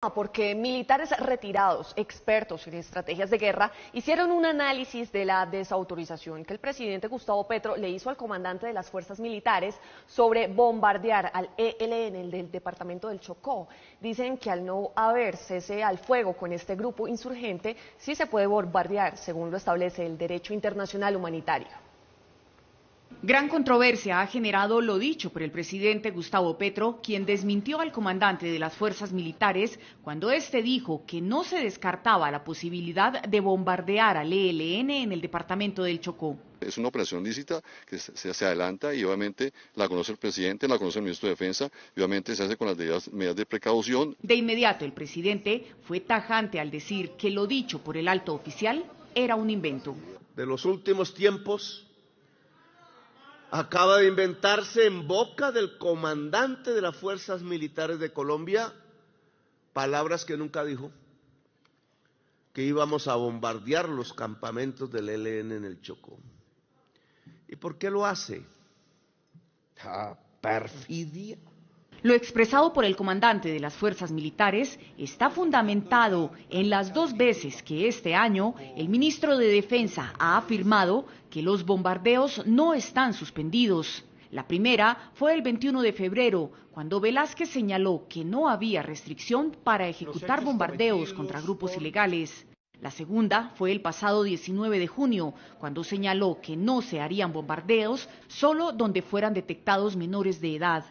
Porque militares retirados, expertos en estrategias de guerra, hicieron un análisis de la desautorización que el presidente Gustavo Petro le hizo al comandante de las fuerzas militares sobre bombardear al ELN del departamento del Chocó. Dicen que al no haber cese al fuego con este grupo insurgente, sí se puede bombardear, según lo establece el derecho internacional humanitario. Gran controversia ha generado lo dicho por el presidente Gustavo Petro, quien desmintió al comandante de las fuerzas militares cuando éste dijo que no se descartaba la posibilidad de bombardear al ELN en el departamento del Chocó. Es una operación lícita que se adelanta y obviamente la conoce el presidente, la conoce el ministro de Defensa y obviamente se hace con las debidas medidas de precaución. De inmediato el presidente fue tajante al decir que lo dicho por el alto oficial era un invento. De los últimos tiempos, acaba de inventarse en boca del comandante de las Fuerzas Militares de Colombia palabras que nunca dijo, que íbamos a bombardear los campamentos del ELN en el Chocó. ¿Y por qué lo hace? Perfidia. Lo expresado por el comandante de las fuerzas militares está fundamentado en las 2 veces que este año el ministro de Defensa ha afirmado que los bombardeos no están suspendidos. La primera fue el 21 de febrero, cuando Velázquez señaló que no había restricción para ejecutar bombardeos contra grupos ilegales. La segunda fue el pasado 19 de junio, cuando señaló que no se harían bombardeos solo donde fueran detectados menores de edad.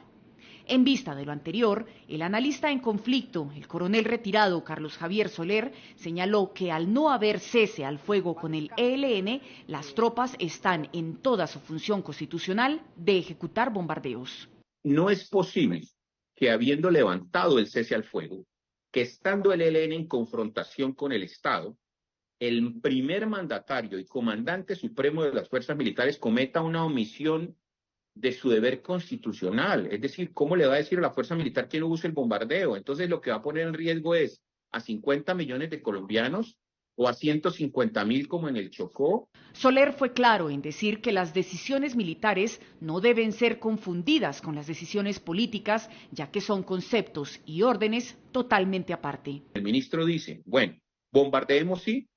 En vista de lo anterior, el analista en conflicto, el coronel retirado Carlos Javier Soler, señaló que al no haber cese al fuego con el ELN, las tropas están en toda su función constitucional de ejecutar bombardeos. No es posible que habiendo levantado el cese al fuego, que estando el ELN en confrontación con el Estado, el primer mandatario y comandante supremo de las fuerzas militares cometa una omisión de su deber constitucional. Es decir, ¿cómo le va a decir a la fuerza militar que no use el bombardeo? Entonces lo que va a poner en riesgo es a 50 millones de colombianos o a 150.000 como en el Chocó. Soler fue claro en decir que las decisiones militares no deben ser confundidas con las decisiones políticas, ya que son conceptos y órdenes totalmente aparte. El ministro dice, bueno, bombardeemos sí,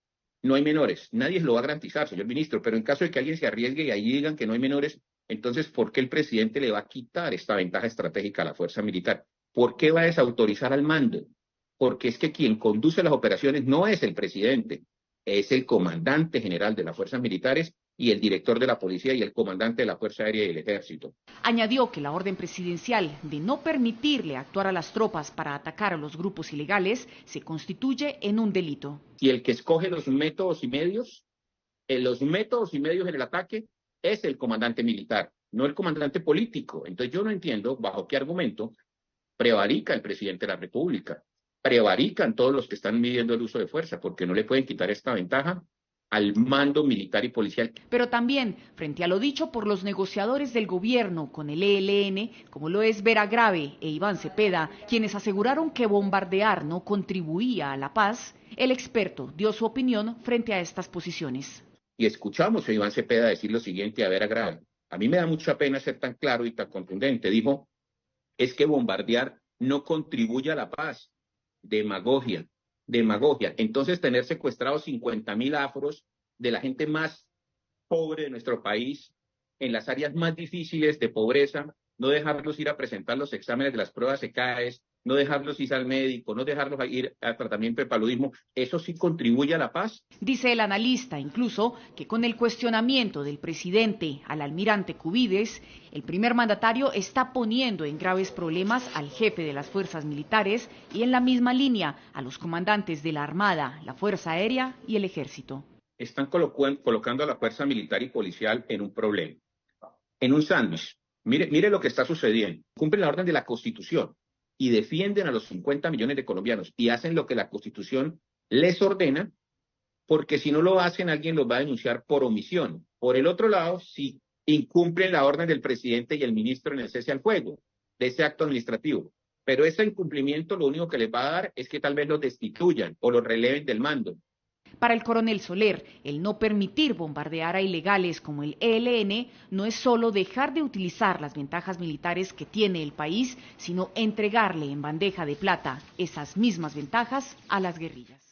no hay menores. Nadie lo va a garantizar, señor ministro, pero en caso de que alguien se arriesgue y ahí digan que no hay menores, entonces, ¿por qué el presidente le va a quitar esta ventaja estratégica a la fuerza militar? ¿Por qué va a desautorizar al mando? Porque es que quien conduce las operaciones no es el presidente, es el comandante general de las fuerzas militares y el director de la policía y el comandante de la Fuerza Aérea y el Ejército. Añadió que la orden presidencial de no permitirle actuar a las tropas para atacar a los grupos ilegales se constituye en un delito. Y el que escoge los métodos y medios en el ataque es el comandante militar, no el comandante político. Entonces yo no entiendo bajo qué argumento prevarica el presidente de la República, prevarican todos los que están midiendo el uso de fuerza, porque no le pueden quitar esta ventaja al mando militar y policial. Pero también, frente a lo dicho por los negociadores del gobierno con el ELN, como lo es Vera Grave e Iván Cepeda, quienes aseguraron que bombardear no contribuía a la paz, el experto dio su opinión frente a estas posiciones. Y escuchamos a Iván Cepeda decir lo siguiente a Vera Grave. A mí me da mucha pena ser tan claro y tan contundente. Dijo, es que bombardear no contribuye a la paz. Demagogia, demagogia. Entonces tener secuestrados 50.000 afros de la gente más pobre de nuestro país, en las áreas más difíciles de pobreza, no dejarlos ir a presentar los exámenes de las pruebas ECAES, no dejarlos ir al médico, no dejarlos ir a tratamiento de paludismo, ¿eso sí contribuye a la paz? Dice el analista incluso que con el cuestionamiento del presidente al almirante Cubides, el primer mandatario está poniendo en graves problemas al jefe de las fuerzas militares y en la misma línea a los comandantes de la Armada, la Fuerza Aérea y el Ejército. Están colocando a la fuerza militar y policial en un problema, en un sándwich. Mire lo que está sucediendo. Cumplen la orden de la Constitución y defienden a los 50 millones de colombianos y hacen lo que la Constitución les ordena, porque si no lo hacen, alguien los va a denunciar por omisión. Por el otro lado, si incumplen la orden del presidente y el ministro en el cese al fuego de ese acto administrativo. Pero ese incumplimiento lo único que les va a dar es que tal vez los destituyan o los releven del mando. Para el coronel Soler, el no permitir bombardear a ilegales como el ELN no es solo dejar de utilizar las ventajas militares que tiene el país, sino entregarle en bandeja de plata esas mismas ventajas a las guerrillas.